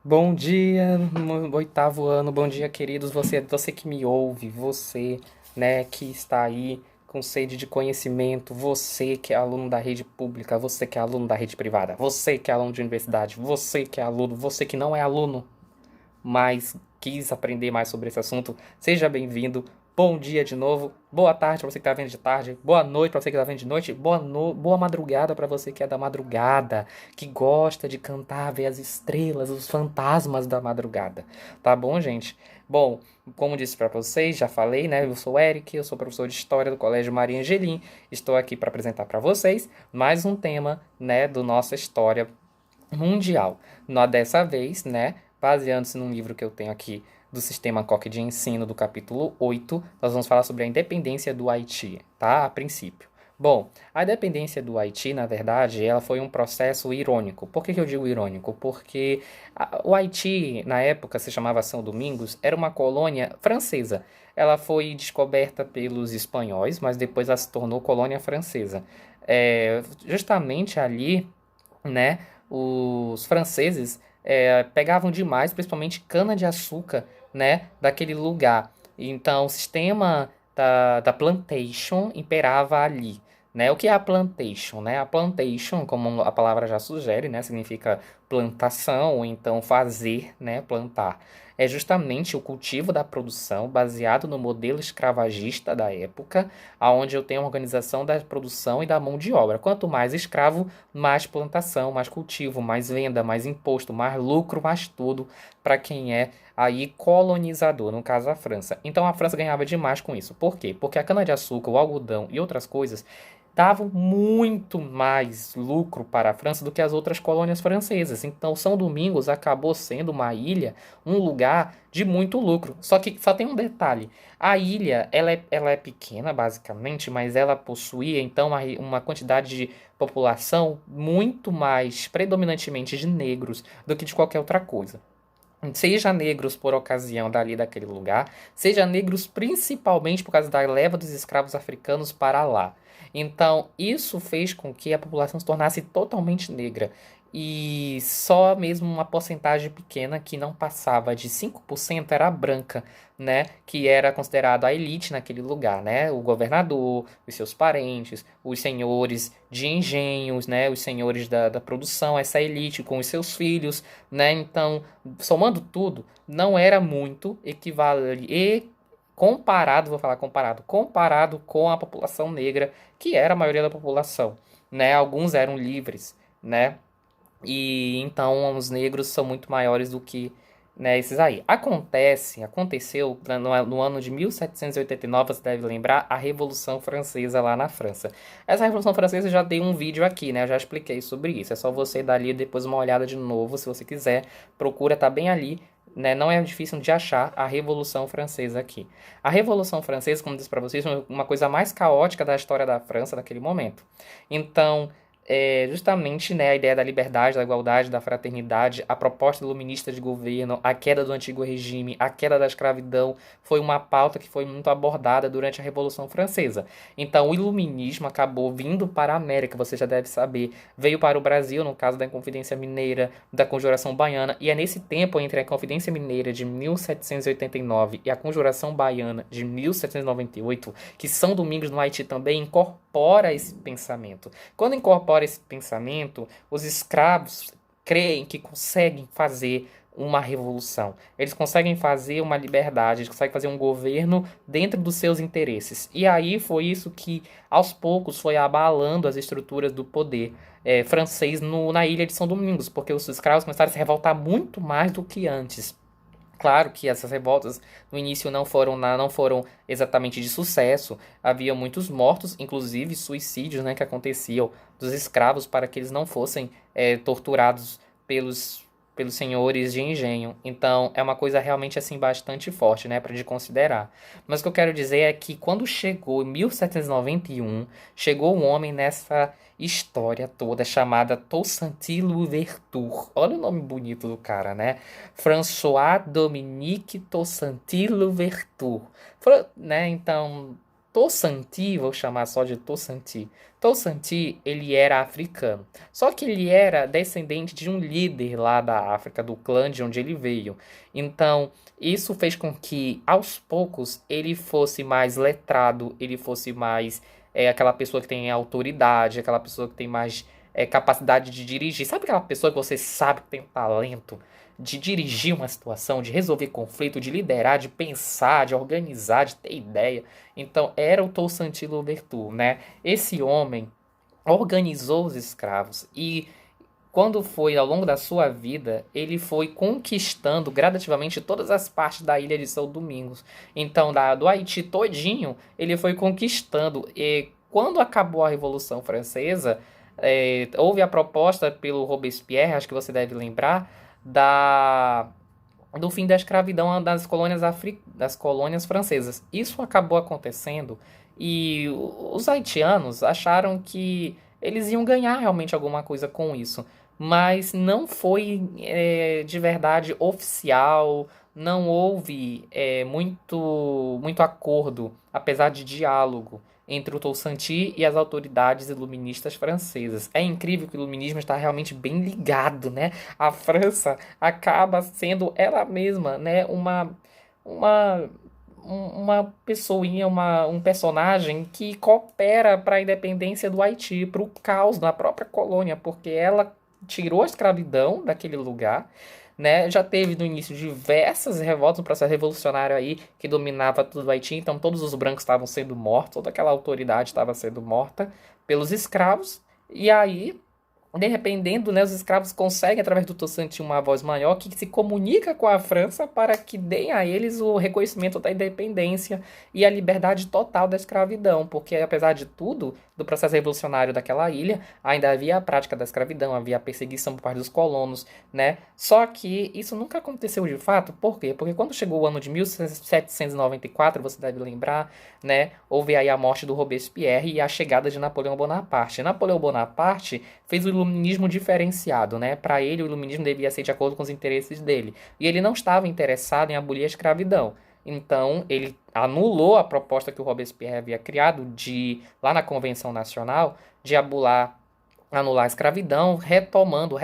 Bom dia, oitavo ano, bom dia, queridos. Você que me ouve, você, né, que está aí com sede de conhecimento, você que é aluno da rede pública, você que é aluno da rede privada, você que é aluno de universidade, você que é aluno, você que não é aluno, mas quis aprender mais sobre esse assunto, seja bem-vindo. Bom dia de novo. Boa tarde para você que está vendo de tarde. Boa noite para você que está vendo de noite. Boa madrugada para você que é da madrugada, que gosta de cantar, ver as estrelas, os fantasmas da madrugada. Tá bom, gente? Bom, como disse para vocês, já falei, né? Eu sou o Eric, eu sou professor de História do Colégio Maria Angelim. Estou aqui para apresentar para vocês mais um tema, né, do nossa história mundial. Dessa vez, né, baseando-se num livro que eu tenho aqui do Sistema Coque de Ensino, do capítulo 8, nós vamos falar sobre a independência do Haiti, tá? A princípio. Bom, a independência do Haiti, na verdade, ela foi um processo irônico. Por que eu digo irônico? Porque o Haiti, na época, se chamava São Domingos, era uma colônia francesa. Ela foi descoberta pelos espanhóis, mas depois ela se tornou colônia francesa. Justamente ali, né, os franceses pegavam demais, principalmente cana-de-açúcar, né, daquele lugar. Então, o sistema da plantation imperava ali. Né? O que é a plantation? Né? A plantation, como a palavra já sugere, né, significa plantação, ou então fazer, né, plantar. É justamente o cultivo da produção baseado no modelo escravagista da época, onde eu tenho a organização da produção e da mão de obra. Quanto mais escravo, mais plantação, mais cultivo, mais venda, mais imposto, mais lucro, mais tudo para quem é aí colonizador, no caso a França. Então a França ganhava demais com isso. Por quê? Porque a cana-de-açúcar, o algodão e outras coisas davam muito mais lucro para a França do que as outras colônias francesas. Então São Domingos acabou sendo uma ilha, um lugar de muito lucro. Só que só tem um detalhe. A ilha, ela é pequena, basicamente, mas ela possuía, então, uma quantidade de população muito mais, predominantemente, de negros do que de qualquer outra coisa. Seja negros por ocasião dali daquele lugar, seja negros principalmente por causa da leva dos escravos africanos para lá. Então, isso fez com que a população se tornasse totalmente negra. E só mesmo uma porcentagem pequena, que não passava de 5%, era branca, né? Que era considerado a elite naquele lugar, né? O governador, os seus parentes, os senhores de engenhos, né? Os senhores da produção, essa elite com os seus filhos, né? Então, somando tudo, não era muito equivalente e comparado, vou falar comparado com a população negra, que era a maioria da população, né? Alguns eram livres, né? E então os negros são muito maiores do que, né, esses aí. Aconteceu no ano de 1789, você deve lembrar, a Revolução Francesa lá na França. Essa Revolução Francesa eu já dei um vídeo aqui, né? Eu já expliquei sobre isso. É só você dar ali depois uma olhada de novo, se você quiser. Procura, tá bem ali. Né, não é difícil de achar a Revolução Francesa aqui. A Revolução Francesa, como disse para vocês, foi uma coisa mais caótica da história da França naquele momento. Então, justamente, né, a ideia da liberdade, da igualdade, da fraternidade, a proposta iluminista de governo, a queda do antigo regime, a queda da escravidão, foi uma pauta que foi muito abordada durante a Revolução Francesa. Então, o iluminismo acabou vindo para a América, você já deve saber, veio para o Brasil, no caso da Inconfidência Mineira, da Conjuração Baiana, e é nesse tempo entre a Inconfidência Mineira de 1789 e a Conjuração Baiana de 1798 que São Domingos no Haiti também incorpora esse pensamento. Quando incorpora esse pensamento, os escravos creem que conseguem fazer uma revolução. Eles conseguem fazer uma liberdade, eles conseguem fazer um governo dentro dos seus interesses. E aí foi isso que, aos poucos, foi abalando as estruturas do poder francês na ilha de São Domingos, porque os escravos começaram a se revoltar muito mais do que antes. Claro que essas revoltas no início não foram exatamente de sucesso. Havia muitos mortos, inclusive suicídios, né, que aconteciam dos escravos para que eles não fossem torturados pelos senhores de engenho. Então é uma coisa realmente assim bastante forte, né, para de considerar. Mas o que eu quero dizer é que quando chegou em 1791, chegou um homem nessa história toda chamada Toussaint Louverture. Olha o nome bonito do cara, né? François Dominique Toussaint Louverture. Né? Então, Tosanti, vou chamar só de Tosanti. Tosanti, ele era africano. Só que ele era descendente de um líder lá da África, do clã de onde ele veio. Então, isso fez com que, aos poucos, ele fosse mais letrado, ele fosse mais aquela pessoa que tem autoridade, aquela pessoa que tem mais capacidade de dirigir. Sabe aquela pessoa que você sabe que tem talento de dirigir uma situação, de resolver conflito, de liderar, de pensar, de organizar, de ter ideia? Então, era o Toussaint Louverture, né? Esse homem organizou os escravos e quando foi ao longo da sua vida, ele foi conquistando gradativamente todas as partes da ilha de São Domingos. Então, do Haiti todinho, ele foi conquistando. E quando acabou a Revolução Francesa, houve a proposta pelo Robespierre, acho que você deve lembrar, do fim da escravidão das colônias francesas. Isso acabou acontecendo e os haitianos acharam que eles iam ganhar realmente alguma coisa com isso, mas não foi de verdade oficial, não houve muito acordo, apesar de diálogo entre o Toussaint e as autoridades iluministas francesas. É incrível que o iluminismo está realmente bem ligado, né? A França acaba sendo ela mesma, né, uma uma pessoinha, um personagem que coopera para a independência do Haiti, para o caos na própria colônia, porque ela tirou a escravidão daquele lugar, né? Já teve no início diversas revoltas no processo revolucionário aí que dominava tudo o Haiti, então todos os brancos estavam sendo mortos, toda aquela autoridade estava sendo morta pelos escravos, e aí dependendo, né, os escravos conseguem, através do Toussaint, uma voz maior que se comunica com a França para que deem a eles o reconhecimento da independência e a liberdade total da escravidão, porque apesar de tudo, do processo revolucionário daquela ilha, ainda havia a prática da escravidão, havia a perseguição por parte dos colonos, né? Só que isso nunca aconteceu de fato, por quê? Porque quando chegou o ano de 1794, você deve lembrar, né, houve aí a morte do Robespierre e a chegada de Napoleão Bonaparte. Napoleão Bonaparte fez o iluminismo diferenciado, né? Para ele, o iluminismo devia ser de acordo com os interesses dele. E ele não estava interessado em abolir a escravidão. Então, ele anulou a proposta que o Robespierre havia criado lá na Convenção Nacional, de anular a escravidão, restaurando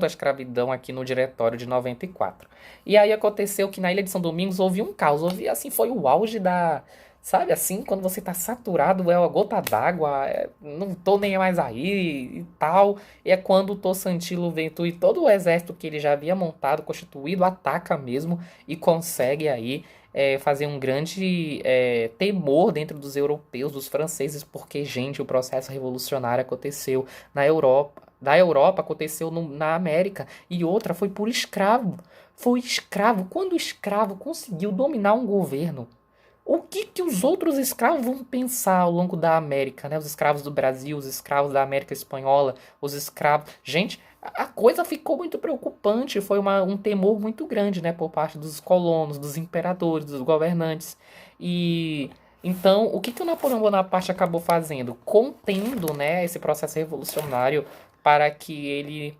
a escravidão aqui no Diretório de 94. E aí aconteceu que na Ilha de São Domingos houve um caos, assim, foi o auge da... Sabe assim, quando você tá saturado, é uma gota d'água, não tô nem mais aí e tal. E é quando o Toussaint Louverture e todo o exército que ele já havia montado, constituído, ataca mesmo e consegue aí fazer um grande temor dentro dos europeus, dos franceses, porque, gente, o processo revolucionário aconteceu na Europa. Da Europa aconteceu na América. E outra foi por escravo. Foi escravo. Quando o escravo conseguiu dominar um governo, o que que os outros escravos vão pensar ao longo da América, né? Os escravos do Brasil, os escravos da América Espanhola, os escravos... Gente, a coisa ficou muito preocupante, foi um temor muito grande, né? Por parte dos colonos, dos imperadores, dos governantes. E... Então, o que que o Napoleão Bonaparte acabou fazendo? Contendo, né, esse processo revolucionário para que ele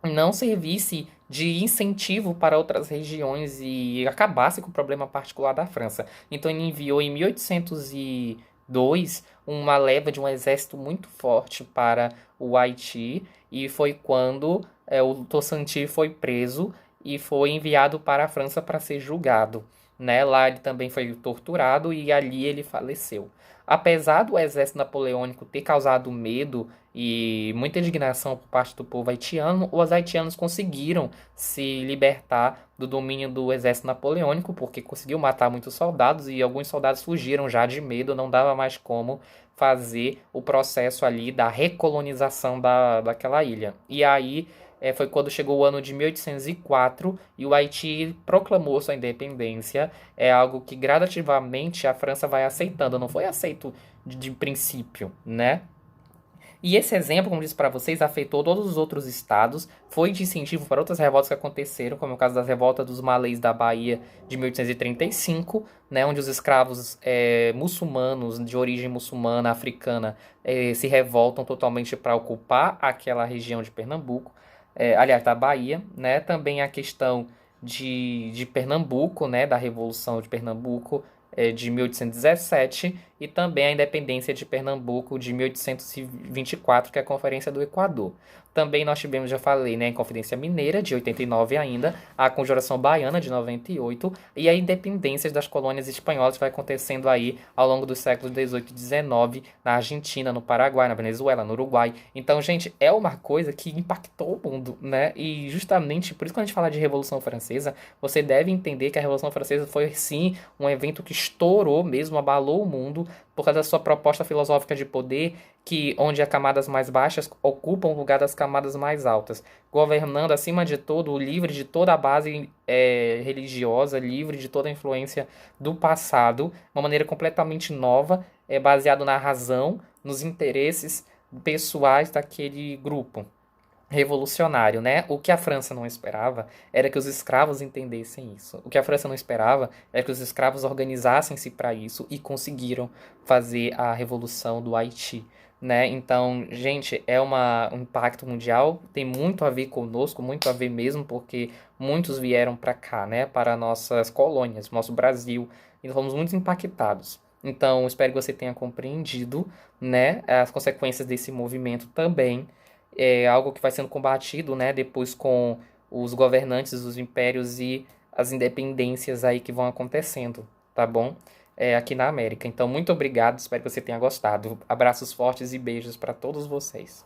não servisse de incentivo para outras regiões e acabasse com o problema particular da França. Então ele enviou em 1802 uma leva de um exército muito forte para o Haiti e foi quando o Toussaint foi preso e foi enviado para a França para ser julgado. Né? Lá ele também foi torturado e ali ele faleceu. Apesar do exército napoleônico ter causado medo e muita indignação por parte do povo haitiano, os haitianos conseguiram se libertar do domínio do exército napoleônico, porque conseguiu matar muitos soldados e alguns soldados fugiram já de medo, não dava mais como fazer o processo ali da recolonização daquela ilha. E aí foi quando chegou o ano de 1804 e o Haiti proclamou sua independência. É algo que gradativamente a França vai aceitando, não foi aceito de princípio, né? E esse exemplo, como disse para vocês, afetou todos os outros estados, foi de incentivo para outras revoltas que aconteceram, como é o caso da revolta dos Malês da Bahia de 1835, né, onde os escravos muçulmanos, de origem muçulmana, africana, se revoltam totalmente para ocupar aquela região de Pernambuco, aliás, da Bahia, né, também a questão de Pernambuco, né, da Revolução de Pernambuco, de 1817, e também a independência de Pernambuco de 1824, que é a Conferência do Equador. Também nós tivemos, já falei, né, a Inconfidência Mineira, de 89 ainda, a Conjuração Baiana, de 98, e a independência das colônias espanholas vai acontecendo aí ao longo dos séculos 18 e 19, na Argentina, no Paraguai, na Venezuela, no Uruguai. Então, gente, é uma coisa que impactou o mundo, né? E justamente por isso, quando a gente fala de Revolução Francesa, você deve entender que a Revolução Francesa foi, sim, um evento que estourou mesmo, abalou o mundo, por causa da sua proposta filosófica de poder, que onde as camadas mais baixas ocupam o lugar das camadas mais altas, governando acima de tudo, livre de toda a base religiosa, livre de toda a influência do passado, uma maneira completamente nova, baseado na razão, nos interesses pessoais daquele grupo revolucionário, né? O que a França não esperava era que os escravos entendessem isso. O que a França não esperava era que os escravos organizassem-se para isso e conseguiram fazer a revolução do Haiti, né? Então, gente, um impacto mundial, tem muito a ver conosco, muito a ver mesmo, porque muitos vieram para cá, né? Para nossas colônias, nosso Brasil, e nós fomos muito impactados. Então, espero que você tenha compreendido, né, as consequências desse movimento também, algo que vai sendo combatido, né, depois com os governantes dos impérios e as independências aí que vão acontecendo, tá bom? Aqui na América. Então, muito obrigado, espero que você tenha gostado. Abraços fortes e beijos para todos vocês.